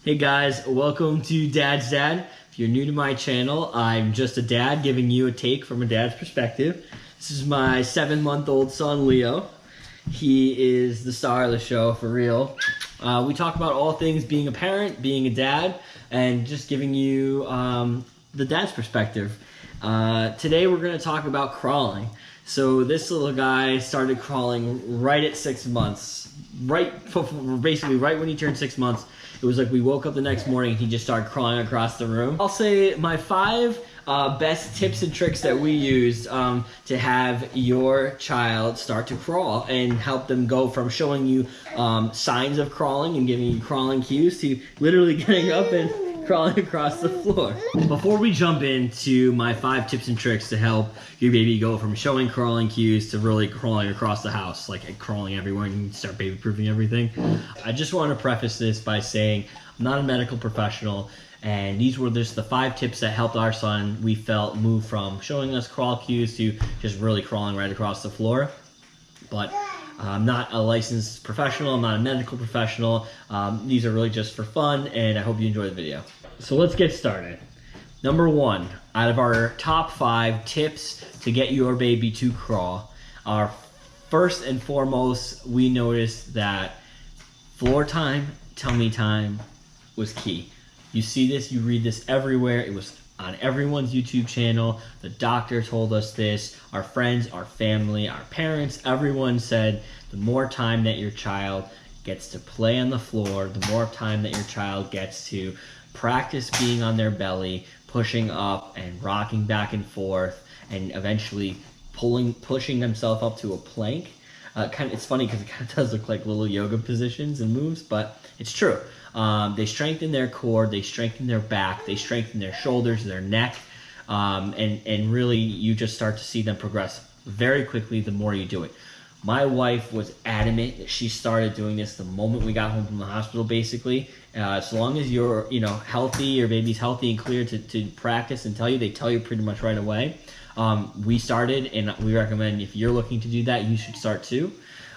Hey guys, welcome to Dad's Dad. If you're new to my channel, I'm just a dad giving you a take from a dad's perspective. This is my 7-month-old son, Leo. He is the star of the show, for real. We talk about all things being a parent, being a dad, and just giving you the dad's perspective. Today we're going to talk about crawling. So this little guy started crawling right at 6 months. Basically right when he turned 6 months. It was like we woke up the next morning and he just started crawling across the room. I'll say my 5 best tips and tricks that we used to have your child start to crawl and help them go from showing you signs of crawling and giving you crawling cues to literally getting up and crawling across the floor. Before we jump into my 5 tips and tricks to help your baby go from showing crawling cues to really crawling across the house, like crawling everywhere and start baby proofing everything, I just want to preface this by saying I'm not a medical professional, and these were just the 5 tips that helped our son, we felt, move from showing us crawl cues to just really crawling right across the floor. But I'm not a licensed professional, I'm not a medical professional. These are really just for fun, and I hope you enjoy the video. So let's get started. Number 1, out of our top 5 tips to get your baby to crawl, our first and foremost, we noticed that floor time, tummy time was key. You see this, you read this everywhere. It was on everyone's YouTube channel. The doctor told us this. Our friends, our family, our parents, everyone said the more time that your child gets to play on the floor, the more time that your child gets to practice being on their belly, pushing up and rocking back and forth, and eventually pushing themselves up to a plank. It's funny because it kind of does look like little yoga positions and moves, but it's true. They strengthen their core, they strengthen their back, they strengthen their shoulders, their neck, and really you just start to see them progress very quickly the more you do it. My wife was adamant that she started doing this the moment we got home from the hospital, basically. As long as you're healthy, your baby's healthy and clear to practice and they tell you pretty much right away. We started, and we recommend if you're looking to do that, you should start too.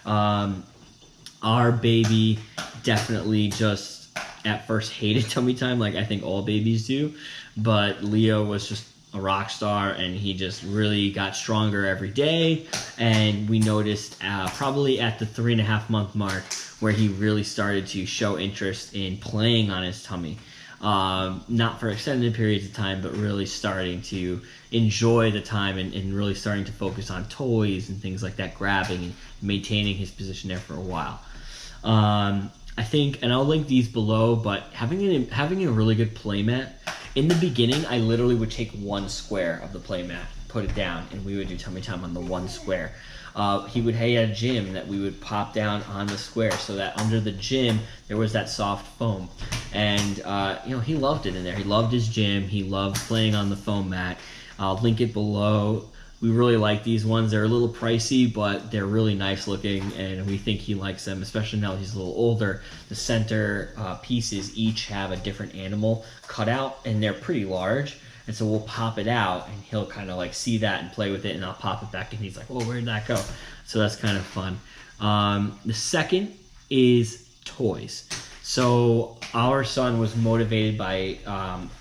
Our baby definitely just at first hated tummy time, like I think all babies do, but Leo was just a rock star, and he just really got stronger every day. And we noticed probably at the 3.5-month mark where he really started to show interest in playing on his tummy. Not for extended periods of time, but really starting to enjoy the time and really starting to focus on toys and things like that, grabbing and maintaining his position there for a while. I think, and I'll link these below, but having a really good play mat. In the beginning, I literally would take 1 square of the play mat, put it down, and we would do tummy time on the 1 square. He had a gym that we would pop down on the square so that under the gym there was that soft foam, and he loved it in there. He loved his gym. He loved playing on the foam mat. I'll link it below. We really like these ones. They're a little pricey, but they're really nice looking, and we think he likes them, especially now he's a little older. The center pieces each have a different animal cut out, and they're pretty large. And so we'll pop it out, and he'll kind of like see that and play with it, and I'll pop it back, and he's like, "Oh, where'd that go?" So that's kind of fun. The second is toys. So our son was motivated by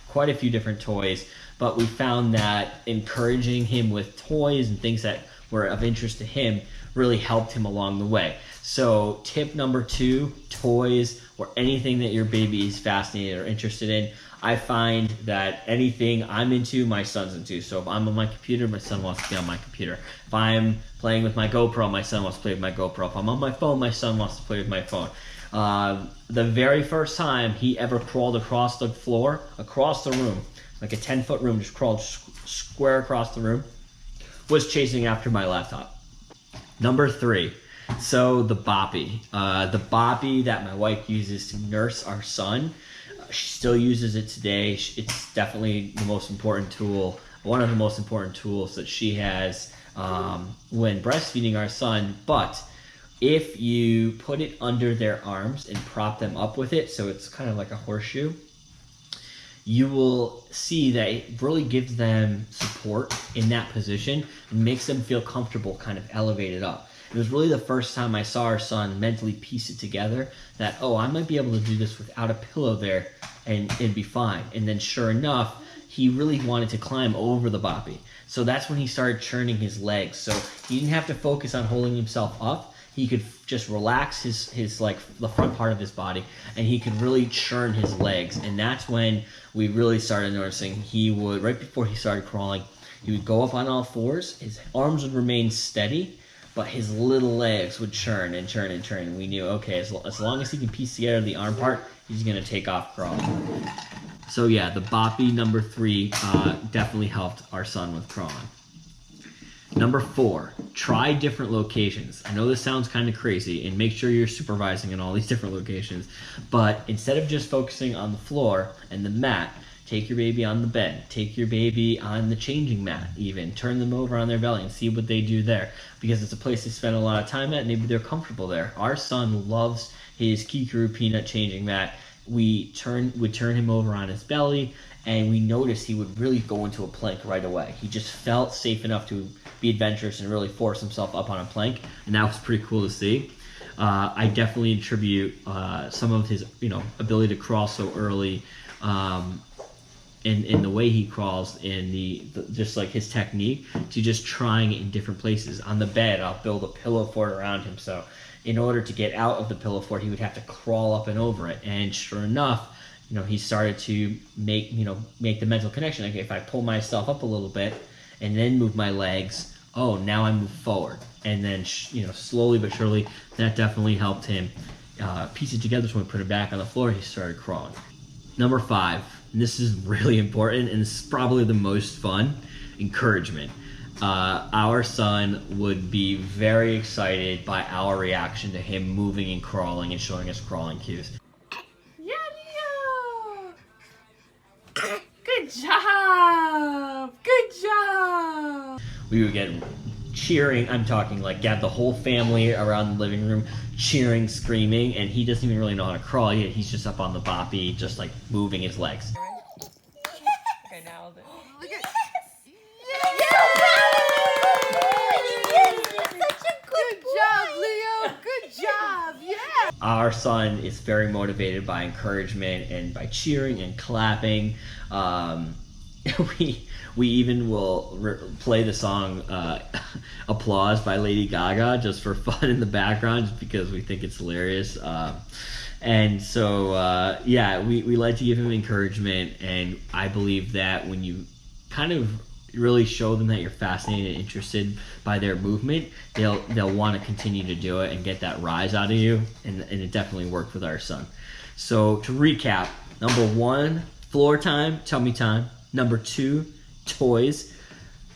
quite a few different toys, but we found that encouraging him with toys and things that were of interest to him really helped him along the way. So tip number 2, toys or anything that your baby is fascinated or interested in. I find that anything I'm into, my son's into. So if I'm on my computer, my son wants to be on my computer. If I'm playing with my GoPro, my son wants to play with my GoPro. If I'm on my phone, my son wants to play with my phone. The very first time he ever crawled across the floor, across the room, like a 10-foot room, just crawled square across the room, was chasing after my laptop. Number 3, so the boppy. The boppy that my wife uses to nurse our son. She still uses it today. It's definitely the most important tool, one of the most important tools that she has when breastfeeding our son. But if you put it under their arms and prop them up with it, so it's kind of like a horseshoe, you will see that it really gives them support in that position and makes them feel comfortable kind of elevated up. It was really the first time I saw our son mentally piece it together that, oh, I might be able to do this without a pillow there and it'd be fine. And then sure enough, he really wanted to climb over the boppy. So that's when he started churning his legs. So he didn't have to focus on holding himself up. He could just relax his like the front part of his body, and he could really churn his legs. And that's when we really started noticing he would, right before he started crawling, he would go up on all fours. His arms would remain steady, but his little legs would churn and churn and churn. And we knew, okay, as long as he can piece together the arm part, he's gonna take off crawling. So yeah, the boppy number 3 definitely helped our son with crawling. Number 4, try different locations. I know this sounds kind of crazy, and make sure you're supervising in all these different locations, but instead of just focusing on the floor and the mat, take your baby on the bed, take your baby on the changing mat even, turn them over on their belly and see what they do there, because it's a place they spend a lot of time at, maybe they're comfortable there. Our son loves his Kikuru peanut changing mat. We would turn him over on his belly, and we noticed he would really go into a plank right away. He just felt safe enough to be adventurous and really force himself up on a plank, and that was pretty cool to see. I definitely attribute some of his ability to crawl so early, in the way he crawls, in the just like his technique, to just trying it in different places. On the bed, I'll build a pillow fort around him, so in order to get out of the pillow fort, he would have to crawl up and over it. And sure enough, he started to make the mental connection. Like, if I pull myself up a little bit and then move my legs, oh, now I move forward. And then slowly but surely, that definitely helped him piece it together. So when we put it back on the floor, he started crawling. Number 5, and this is really important, and this is probably the most fun: encouragement. Our son would be very excited by our reaction to him moving and crawling and showing us crawling cues. Yeah, Leo! Good job! Good job! We would get cheering. I'm talking like, the whole family around the living room cheering, screaming, and he doesn't even really know how to crawl yet. He's just up on the boppy, just like moving his legs. Okay, now I'll do it. Look at Good job, Leo. Good job. Yeah. Our son is very motivated by encouragement and by cheering and clapping. We even will play the song Applause by Lady Gaga just for fun in the background, just because we think it's hilarious. And so, we like to give him encouragement, and I believe that when you kind of really show them that you're fascinated and interested by their movement, they'll want to continue to do it and get that rise out of you, and it definitely worked with our son. So to recap, number 1, floor time, tummy time. Number 2, toys.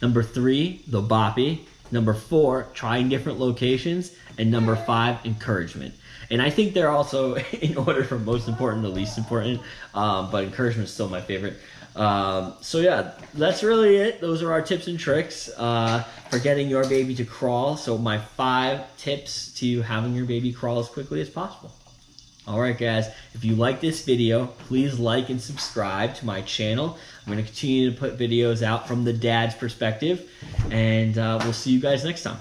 Number 3, the boppy. Number 4, trying different locations. And number 5, encouragement. And I think they're also in order from most important to least important, but encouragement is still my favorite. So yeah, that's really it. Those are our tips and tricks for getting your baby to crawl. So my 5 tips to having your baby crawl as quickly as possible. Alright guys, if you like this video, please like and subscribe to my channel. I'm going to continue to put videos out from the dad's perspective, and we'll see you guys next time.